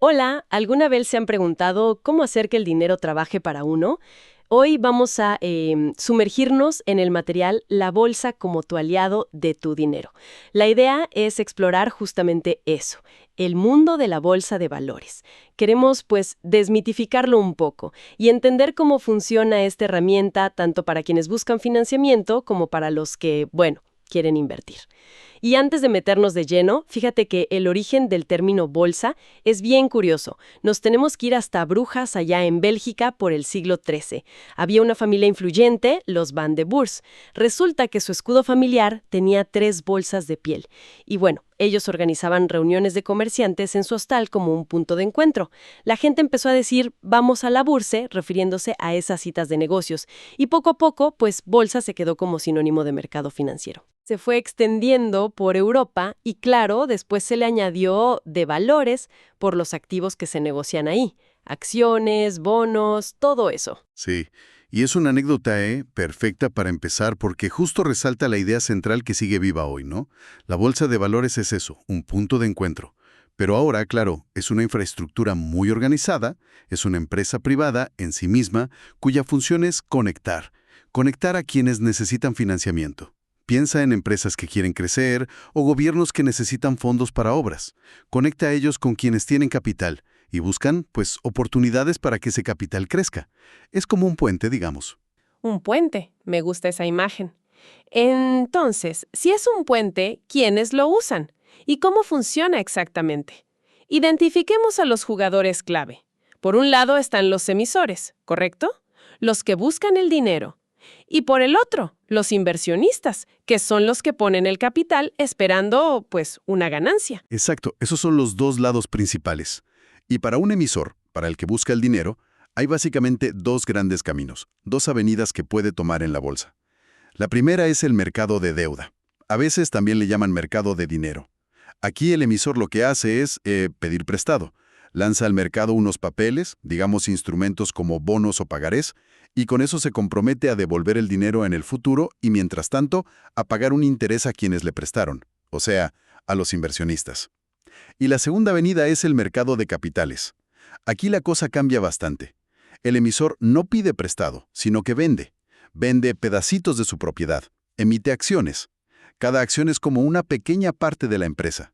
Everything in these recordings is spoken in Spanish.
Hola, ¿alguna vez se han preguntado cómo hacer que el dinero trabaje para uno? Hoy vamos a sumergirnos en el material La bolsa como tu aliado de tu dinero. La idea es explorar justamente eso, el mundo de la bolsa de valores. Queremos, pues, desmitificarlo un poco y entender cómo funciona esta herramienta tanto para quienes buscan financiamiento como para los que, bueno, quieren invertir. Y antes de meternos de lleno, fíjate que el origen del término bolsa es bien curioso. Nos tenemos que ir hasta Brujas, allá en Bélgica, por el siglo XIII. Había una familia influyente, los Van de Boers. Resulta que su escudo familiar tenía 3 bolsas de piel. Y bueno, ellos organizaban reuniones de comerciantes en su hostal como un punto de encuentro. La gente empezó a decir, vamos a la Bourse, refiriéndose a esas citas de negocios. Y poco a poco, pues bolsa se quedó como sinónimo de mercado financiero. Se fue extendiendo por Europa y claro, después se le añadió de valores por los activos que se negocian ahí, acciones, bonos, todo eso. Sí, y es una anécdota, perfecta para empezar porque justo resalta la idea central que sigue viva hoy, ¿no? La bolsa de valores es eso, un punto de encuentro. Pero ahora, claro, es una infraestructura muy organizada, es una empresa privada en sí misma cuya función es conectar a quienes necesitan financiamiento. Piensa en empresas que quieren crecer o gobiernos que necesitan fondos para obras. Conecta a ellos con quienes tienen capital y buscan, pues, oportunidades para que ese capital crezca. Es como un puente, digamos. Un puente, me gusta esa imagen. Entonces, si es un puente, ¿quiénes lo usan? ¿Y cómo funciona exactamente? Identifiquemos a los jugadores clave. Por un lado están los emisores, ¿correcto? Los que buscan el dinero. Y por el otro, los inversionistas, que son los que ponen el capital esperando, pues, una ganancia. Exacto, esos son los dos lados principales. Y para un emisor, para el que busca el dinero, hay básicamente dos grandes caminos, dos avenidas que puede tomar en la bolsa. La primera es el mercado de deuda. A veces también le llaman mercado de dinero. Aquí el emisor lo que hace es pedir prestado. Lanza al mercado unos papeles, digamos instrumentos como bonos o pagarés, y con eso se compromete a devolver el dinero en el futuro y, mientras tanto, a pagar un interés a quienes le prestaron, o sea, a los inversionistas. Y la segunda avenida es el mercado de capitales. Aquí la cosa cambia bastante. El emisor no pide prestado, sino que vende. Vende pedacitos de su propiedad, emite acciones. Cada acción es como una pequeña parte de la empresa.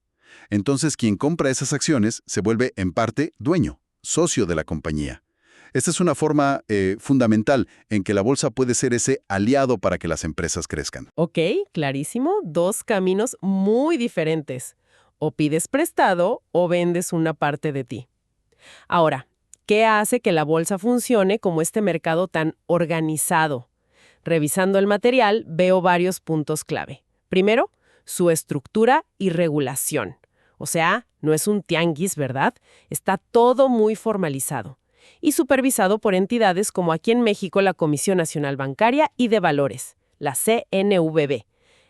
Entonces, quien compra esas acciones se vuelve, en parte, dueño, socio de la compañía. Esta es una forma fundamental en que la bolsa puede ser ese aliado para que las empresas crezcan. Ok, clarísimo, dos caminos muy diferentes. O pides prestado o vendes una parte de ti. Ahora, ¿qué hace que la bolsa funcione como este mercado tan organizado? Revisando el material, veo varios puntos clave. Primero, su estructura y regulación. O sea, no es un tianguis, ¿verdad? Está todo muy formalizado. Y supervisado por entidades como aquí en México la Comisión Nacional Bancaria y de Valores, la CNVB.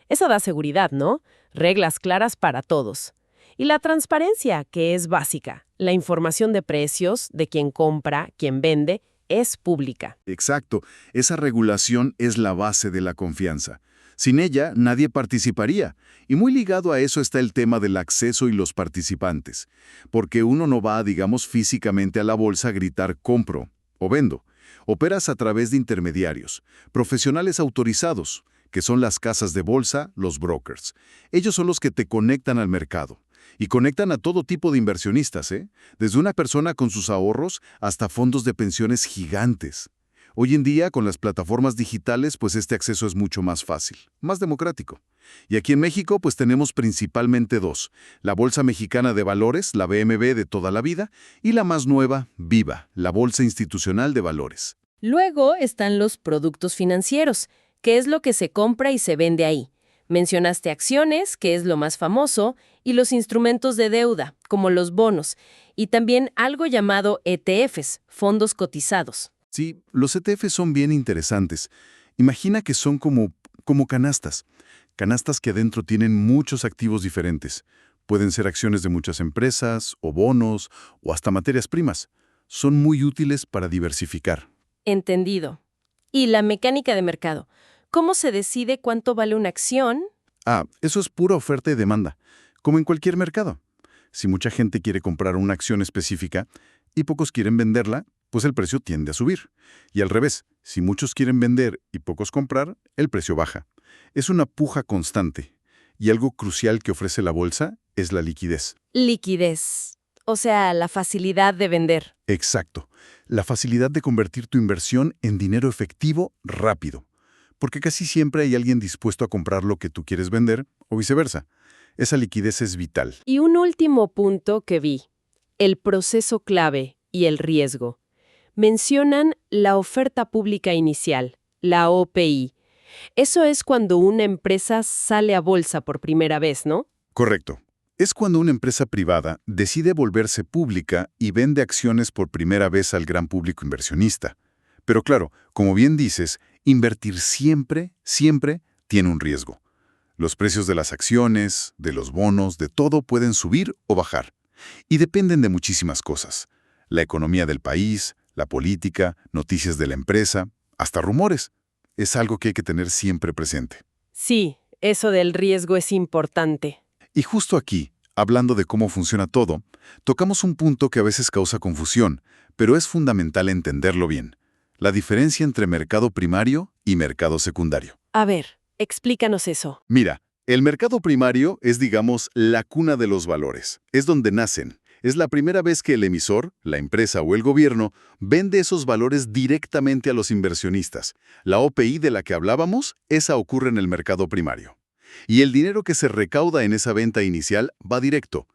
Eso da seguridad, ¿no? Reglas claras para todos. Y la transparencia, que es básica. La información de precios, de quién compra, quién vende, es pública. Exacto, esa regulación es la base de la confianza. Sin ella, nadie participaría. Y muy ligado a eso está el tema del acceso y los participantes. Porque uno no va, digamos, físicamente a la bolsa a gritar compro o vendo. Operas a través de intermediarios, profesionales autorizados, que son las casas de bolsa, los brokers. Ellos son los que te conectan al mercado. Y conectan a todo tipo de inversionistas, desde una persona con sus ahorros hasta fondos de pensiones gigantes. Hoy en día, con las plataformas digitales, pues este acceso es mucho más fácil, más democrático. Y aquí en México, pues tenemos principalmente dos: la Bolsa Mexicana de Valores, la BMV de toda la vida, y la más nueva, Viva, la Bolsa Institucional de Valores. Luego están los productos financieros, que es lo que se compra y se vende ahí. Mencionaste acciones, que es lo más famoso, y los instrumentos de deuda, como los bonos, y también algo llamado ETFs, fondos cotizados. Sí, los ETFs son bien interesantes. Imagina que son como canastas que adentro tienen muchos activos diferentes. Pueden ser acciones de muchas empresas, o bonos, o hasta materias primas. Son muy útiles para diversificar. Entendido. ¿Y la mecánica de mercado? ¿Cómo se decide cuánto vale una acción? Eso es pura oferta y demanda, como en cualquier mercado. Si mucha gente quiere comprar una acción específica y pocos quieren venderla, pues el precio tiende a subir. Y al revés, si muchos quieren vender y pocos comprar, el precio baja. Es una puja constante. Y algo crucial que ofrece la bolsa es la liquidez. Liquidez, o sea, la facilidad de vender. Exacto. La facilidad de convertir tu inversión en dinero efectivo rápido. Porque casi siempre hay alguien dispuesto a comprar lo que tú quieres vender o viceversa. Esa liquidez es vital. Y un último punto que vi, el proceso clave y el riesgo. Mencionan la oferta pública inicial, la OPI. Eso es cuando una empresa sale a bolsa por primera vez, ¿no? Correcto. Es cuando una empresa privada decide volverse pública y vende acciones por primera vez al gran público inversionista. Pero claro, como bien dices, invertir siempre tiene un riesgo. Los precios de las acciones, de los bonos, de todo pueden subir o bajar. Y dependen de muchísimas cosas. La economía del país, la política, noticias de la empresa, hasta rumores. Es algo que hay que tener siempre presente. Sí, eso del riesgo es importante. Y justo aquí, hablando de cómo funciona todo, tocamos un punto que a veces causa confusión, pero es fundamental entenderlo bien. La diferencia entre mercado primario y mercado secundario. A ver, explícanos eso. Mira, el mercado primario es, digamos, la cuna de los valores. Es donde nacen. Es la primera vez que el emisor, la empresa o el gobierno, vende esos valores directamente a los inversionistas. La OPI de la que hablábamos, esa ocurre en el mercado primario. Y el dinero que se recauda en esa venta inicial va directo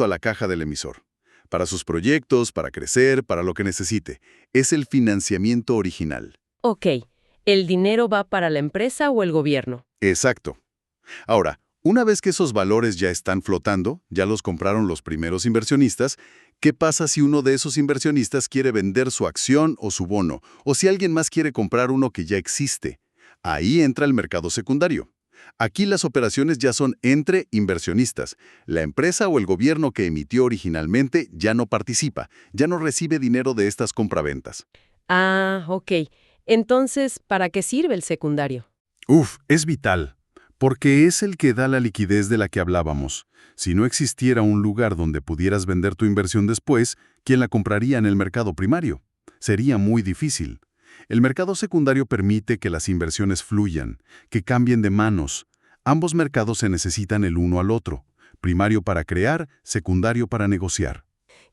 a la caja del emisor. Para sus proyectos, para crecer, para lo que necesite. Es el financiamiento original. Ok, ¿el dinero va para la empresa o el gobierno? Exacto. Ahora, una vez que esos valores ya están flotando, ya los compraron los primeros inversionistas, ¿qué pasa si uno de esos inversionistas quiere vender su acción o su bono? O si alguien más quiere comprar uno que ya existe. Ahí entra el mercado secundario. Aquí las operaciones ya son entre inversionistas. La empresa o el gobierno que emitió originalmente ya no participa, ya no recibe dinero de estas compraventas. Ah, ok. Entonces, ¿para qué sirve el secundario? Es vital, porque es el que da la liquidez de la que hablábamos. Si no existiera un lugar donde pudieras vender tu inversión después, ¿quién la compraría en el mercado primario? Sería muy difícil. El mercado secundario permite que las inversiones fluyan, que cambien de manos. Ambos mercados se necesitan el uno al otro. Primario para crear, secundario para negociar.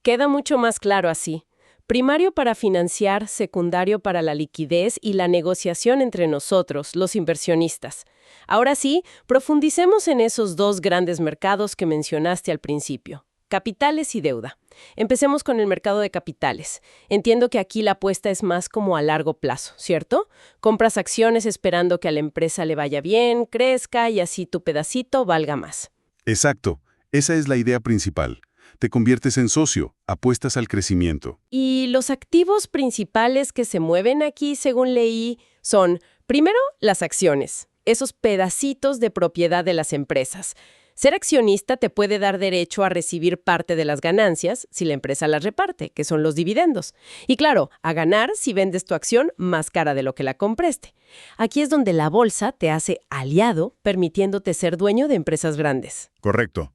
Queda mucho más claro así. Primario para financiar, secundario para la liquidez y la negociación entre nosotros, los inversionistas. Ahora sí, profundicemos en esos dos grandes mercados que mencionaste al principio. Capitales y deuda. Empecemos con el mercado de capitales. Entiendo que aquí la apuesta es más como a largo plazo, ¿cierto? Compras acciones esperando que a la empresa le vaya bien, crezca y así tu pedacito valga más. Exacto. Esa es la idea principal. Te conviertes en socio, apuestas al crecimiento. Y los activos principales que se mueven aquí, según leí, son, primero, las acciones, esos pedacitos de propiedad de las empresas. Ser accionista te puede dar derecho a recibir parte de las ganancias si la empresa las reparte, que son los dividendos. Y claro, a ganar si vendes tu acción más cara de lo que la compraste. Aquí es donde la bolsa te hace aliado, permitiéndote ser dueño de empresas grandes. Correcto.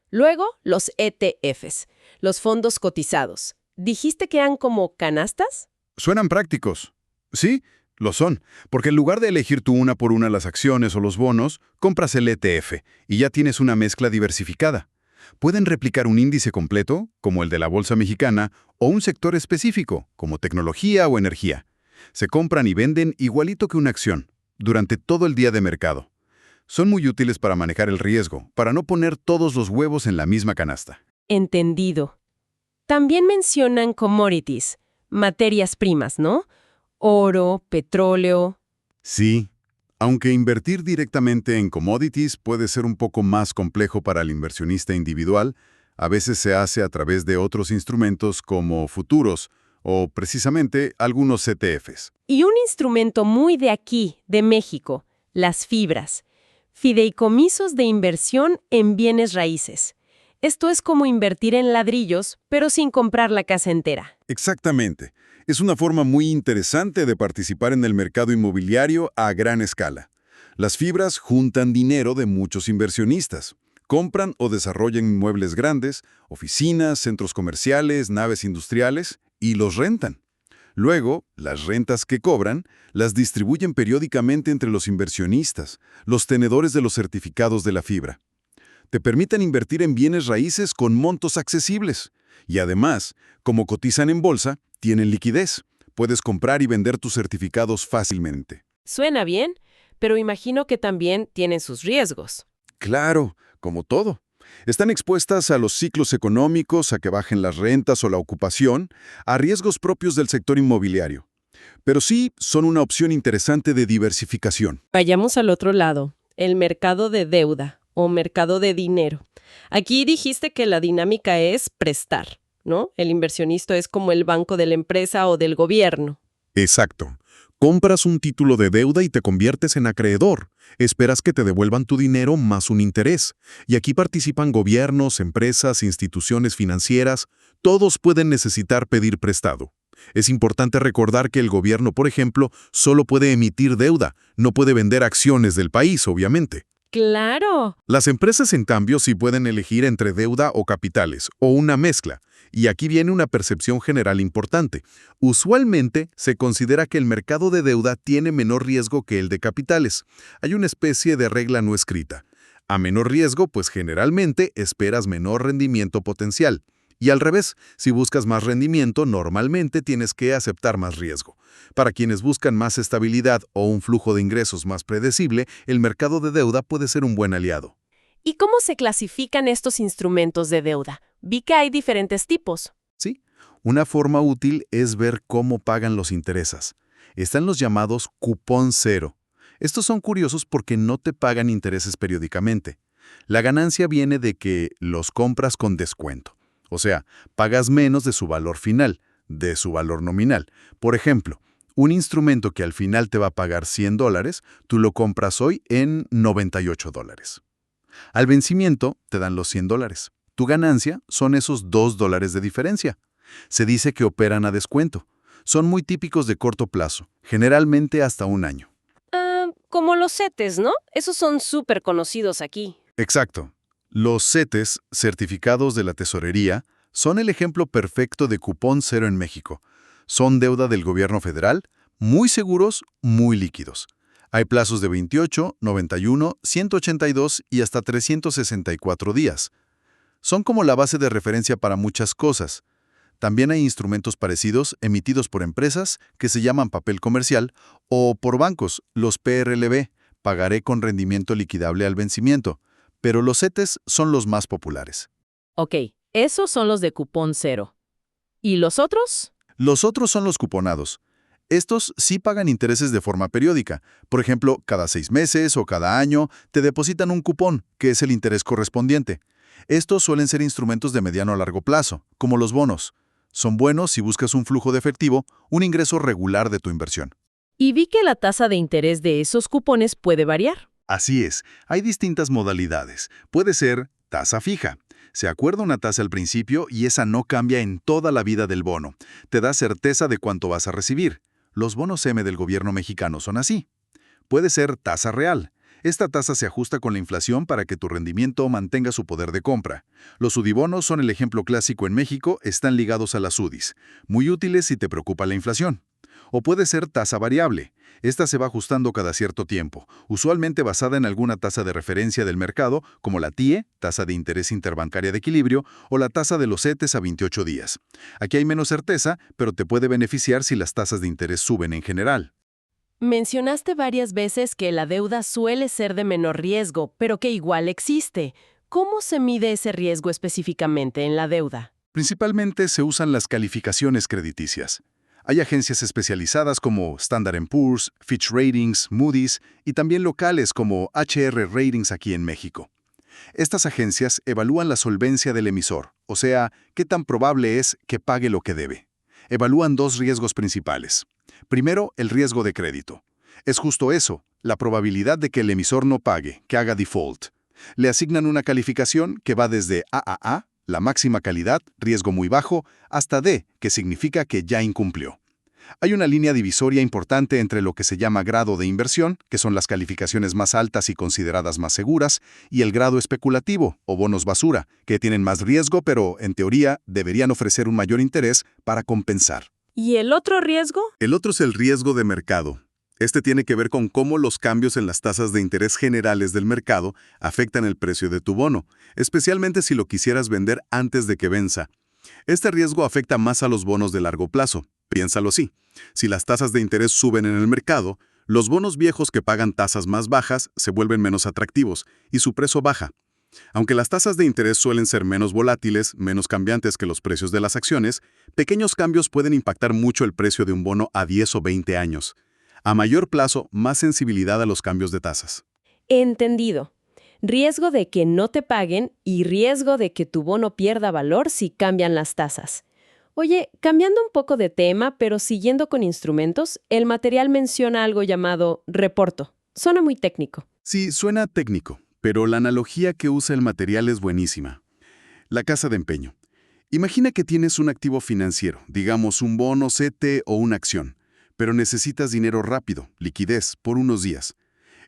Luego, los ETFs, los fondos cotizados. ¿Dijiste que eran como canastas? Suenan prácticos. Sí, lo son, porque en lugar de elegir tú una por una las acciones o los bonos, compras el ETF y ya tienes una mezcla diversificada. Pueden replicar un índice completo, como el de la Bolsa Mexicana, o un sector específico, como tecnología o energía. Se compran y venden igualito que una acción, durante todo el día de mercado. Son muy útiles para manejar el riesgo, para no poner todos los huevos en la misma canasta. Entendido. También mencionan commodities, materias primas, ¿no? Oro, petróleo. Sí, aunque invertir directamente en commodities puede ser un poco más complejo para el inversionista individual, a veces se hace a través de otros instrumentos como futuros o precisamente algunos ETFs. Y un instrumento muy de aquí, de México, las fibras. Fideicomisos de inversión en bienes raíces. Esto es como invertir en ladrillos, pero sin comprar la casa entera. Exactamente. Es una forma muy interesante de participar en el mercado inmobiliario a gran escala. Las fibras juntan dinero de muchos inversionistas, Compran o desarrollan inmuebles grandes, oficinas, centros comerciales, naves industriales, y los rentan. Luego, las rentas que cobran las distribuyen periódicamente entre los inversionistas, los tenedores de los certificados de la fibra. Te permiten invertir en bienes raíces con montos accesibles. Y además, como cotizan en bolsa, tienen liquidez. Puedes comprar y vender tus certificados fácilmente. Suena bien, pero imagino que también tienen sus riesgos. Claro, como todo. Están expuestas a los ciclos económicos, a que bajen las rentas o la ocupación, a riesgos propios del sector inmobiliario. Pero sí son una opción interesante de diversificación. Vayamos al otro lado, el mercado de deuda o mercado de dinero. Aquí dijiste que la dinámica es prestar, ¿no? El inversionista es como el banco de la empresa o del gobierno. Exacto. Compras un título de deuda y te conviertes en acreedor. Esperas que te devuelvan tu dinero más un interés. Y aquí participan gobiernos, empresas, instituciones financieras. Todos pueden necesitar pedir prestado. Es importante recordar que el gobierno, por ejemplo, solo puede emitir deuda, no puede vender acciones del país, obviamente. ¡Claro! Las empresas, en cambio, sí pueden elegir entre deuda o capitales, o una mezcla. Y aquí viene una percepción general importante. Usualmente se considera que el mercado de deuda tiene menor riesgo que el de capitales. Hay una especie de regla no escrita. A menor riesgo, pues generalmente esperas menor rendimiento potencial. Y al revés, si buscas más rendimiento, normalmente tienes que aceptar más riesgo. Para quienes buscan más estabilidad o un flujo de ingresos más predecible, el mercado de deuda puede ser un buen aliado. ¿Y cómo se clasifican estos instrumentos de deuda? Vi que hay diferentes tipos. ¿Sí? Una forma útil es ver cómo pagan los intereses. Están los llamados cupón cero. Estos son curiosos porque no te pagan intereses periódicamente. La ganancia viene de que los compras con descuento. O sea, pagas menos de su valor final, de su valor nominal. Por ejemplo, un instrumento que al final te va a pagar $100, tú lo compras hoy en $98. Al vencimiento te dan los $100. Tu ganancia son esos $2 de diferencia. Se dice que operan a descuento. Son muy típicos de corto plazo, generalmente hasta un año. Como los CETES, ¿no? Esos son súper conocidos aquí. Exacto. Los CETES, certificados de la tesorería, son el ejemplo perfecto de cupón cero en México. Son deuda del gobierno federal, muy seguros, muy líquidos. Hay plazos de 28, 91, 182 y hasta 364 días. Son como la base de referencia para muchas cosas. También hay instrumentos parecidos emitidos por empresas que se llaman papel comercial o por bancos, los PRLB, pagaré con rendimiento liquidable al vencimiento. Pero los CETES son los más populares. Ok, esos son los de cupón cero. ¿Y los otros? Los otros son los cuponados. Estos sí pagan intereses de forma periódica. Por ejemplo, cada 6 meses o cada año te depositan un cupón, que es el interés correspondiente. Estos suelen ser instrumentos de mediano a largo plazo, como los bonos. Son buenos si buscas un flujo de efectivo, un ingreso regular de tu inversión. Y vi que la tasa de interés de esos cupones puede variar. Así es, hay distintas modalidades. Puede ser tasa fija. Se acuerda una tasa al principio y esa no cambia en toda la vida del bono. Te da certeza de cuánto vas a recibir. Los bonos M del gobierno mexicano son así. Puede ser tasa real. Esta tasa se ajusta con la inflación para que tu rendimiento mantenga su poder de compra. Los UDIbonos son el ejemplo clásico en México, están ligados a las UDIs. Muy útiles si te preocupa la inflación. O puede ser tasa variable. Esta se va ajustando cada cierto tiempo, usualmente basada en alguna tasa de referencia del mercado, como la TIE, tasa de interés interbancaria de equilibrio, o la tasa de los CETES a 28 días. Aquí hay menos certeza, pero te puede beneficiar si las tasas de interés suben en general. Mencionaste varias veces que la deuda suele ser de menor riesgo, pero que igual existe. ¿Cómo se mide ese riesgo específicamente en la deuda? Principalmente se usan las calificaciones crediticias. Hay agencias especializadas como Standard & Poor's, Fitch Ratings, Moody's y también locales como HR Ratings aquí en México. Estas agencias evalúan la solvencia del emisor, o sea, qué tan probable es que pague lo que debe. Evalúan dos riesgos principales. Primero, el riesgo de crédito. Es justo eso, la probabilidad de que el emisor no pague, que haga default. Le asignan una calificación que va desde AAA, la máxima calidad, riesgo muy bajo, hasta D, que significa que ya incumplió. Hay una línea divisoria importante entre lo que se llama grado de inversión, que son las calificaciones más altas y consideradas más seguras, y el grado especulativo, o bonos basura, que tienen más riesgo, pero, en teoría, deberían ofrecer un mayor interés para compensar. ¿Y el otro riesgo? El otro es el riesgo de mercado. Este tiene que ver con cómo los cambios en las tasas de interés generales del mercado afectan el precio de tu bono, especialmente si lo quisieras vender antes de que venza. Este riesgo afecta más a los bonos de largo plazo. Piénsalo así. Si las tasas de interés suben en el mercado, los bonos viejos que pagan tasas más bajas se vuelven menos atractivos y su precio baja. Aunque las tasas de interés suelen ser menos volátiles, menos cambiantes que los precios de las acciones, pequeños cambios pueden impactar mucho el precio de un bono a 10 o 20 años. A mayor plazo, más sensibilidad a los cambios de tasas. Entendido. Riesgo de que no te paguen y riesgo de que tu bono pierda valor si cambian las tasas. Oye, cambiando un poco de tema, pero siguiendo con instrumentos, el material menciona algo llamado reporto. Suena muy técnico. Sí, suena técnico, pero la analogía que usa el material es buenísima. La casa de empeño. Imagina que tienes un activo financiero, digamos un bono, CETE o una acción, pero necesitas dinero rápido, liquidez, por unos días.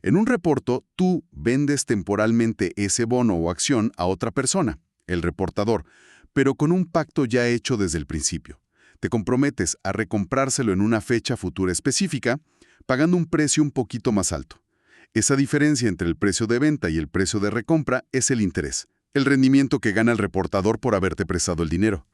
En un reporto, tú vendes temporalmente ese bono o acción a otra persona, el reportador, pero con un pacto ya hecho desde el principio. Te comprometes a recomprárselo en una fecha futura específica, pagando un precio un poquito más alto. Esa diferencia entre el precio de venta y el precio de recompra es el interés, el rendimiento que gana el reportador por haberte prestado el dinero.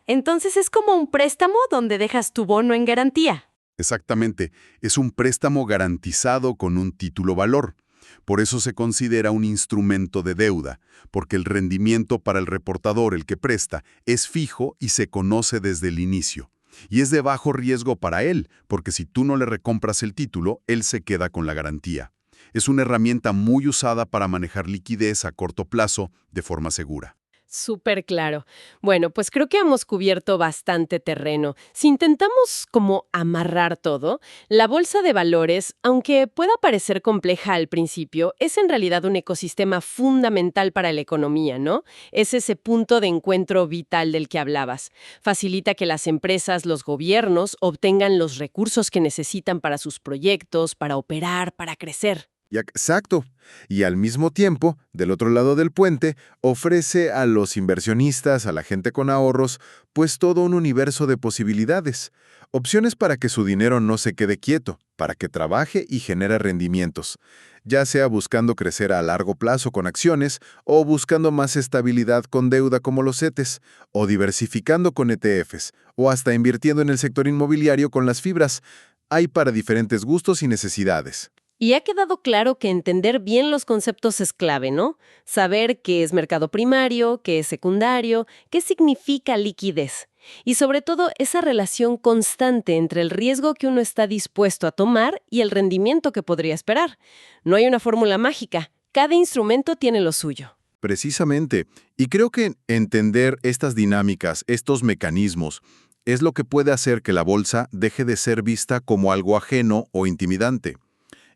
Entonces es como un préstamo donde dejas tu bono en garantía. Exactamente, es un préstamo garantizado con un título valor. Por eso se considera un instrumento de deuda, porque el rendimiento para el reportador, el que presta, es fijo y se conoce desde el inicio. Y es de bajo riesgo para él, porque si tú no le recompras el título, él se queda con la garantía. Es una herramienta muy usada para manejar liquidez a corto plazo de forma segura. Súper claro. Bueno, pues creo que hemos cubierto bastante terreno. Si intentamos como amarrar todo, la bolsa de valores, aunque pueda parecer compleja al principio, es en realidad un ecosistema fundamental para la economía, ¿no? Es ese punto de encuentro vital del que hablabas. Facilita que las empresas, los gobiernos, obtengan los recursos que necesitan para sus proyectos, para operar, para crecer. Exacto. Y al mismo tiempo, del otro lado del puente, ofrece a los inversionistas, a la gente con ahorros, pues todo un universo de posibilidades. Opciones para que su dinero no se quede quieto, para que trabaje y genere rendimientos, ya sea buscando crecer a largo plazo con acciones, o buscando más estabilidad con deuda como los CETES, o diversificando con ETFs, o hasta invirtiendo en el sector inmobiliario con las fibras. Hay para diferentes gustos y necesidades. Y ha quedado claro que entender bien los conceptos es clave, ¿no? Saber qué es mercado primario, qué es secundario, qué significa liquidez. Y sobre todo esa relación constante entre el riesgo que uno está dispuesto a tomar y el rendimiento que podría esperar. No hay una fórmula mágica. Cada instrumento tiene lo suyo. Precisamente. Y creo que entender estas dinámicas, estos mecanismos, es lo que puede hacer que la bolsa deje de ser vista como algo ajeno o intimidante,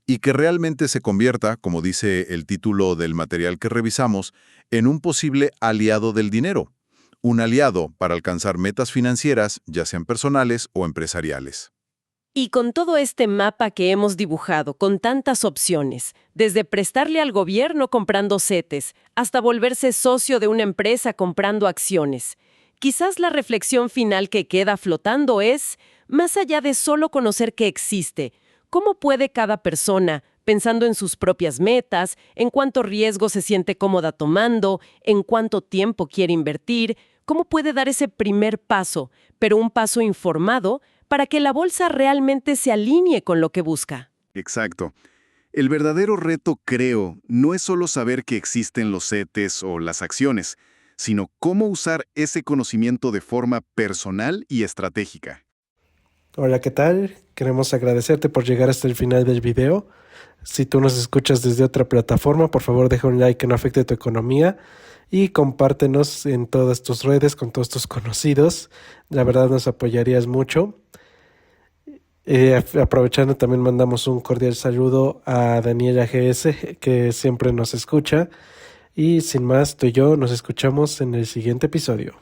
y que realmente se convierta, como dice el título del material que revisamos, en un posible aliado del dinero. Un aliado para alcanzar metas financieras, ya sean personales o empresariales. Y con todo este mapa que hemos dibujado, con tantas opciones, desde prestarle al gobierno comprando CETES, hasta volverse socio de una empresa comprando acciones, quizás la reflexión final que queda flotando es, más allá de solo conocer que existe, ¿cómo puede cada persona, pensando en sus propias metas, en cuánto riesgo se siente cómoda tomando, en cuánto tiempo quiere invertir, cómo puede dar ese primer paso, pero un paso informado, para que la bolsa realmente se alinee con lo que busca? Exacto. El verdadero reto, creo, no es solo saber que existen los CETES o las acciones, sino cómo usar ese conocimiento de forma personal y estratégica. Hola, ¿qué tal? Queremos agradecerte por llegar hasta el final del video. Si tú nos escuchas desde otra plataforma, por favor deja un like que no afecte tu economía y compártenos en todas tus redes con todos tus conocidos. La verdad nos apoyarías mucho. Aprovechando, también mandamos un cordial saludo a Daniela GS, que siempre nos escucha. Y sin más, tú y yo nos escuchamos en el siguiente episodio.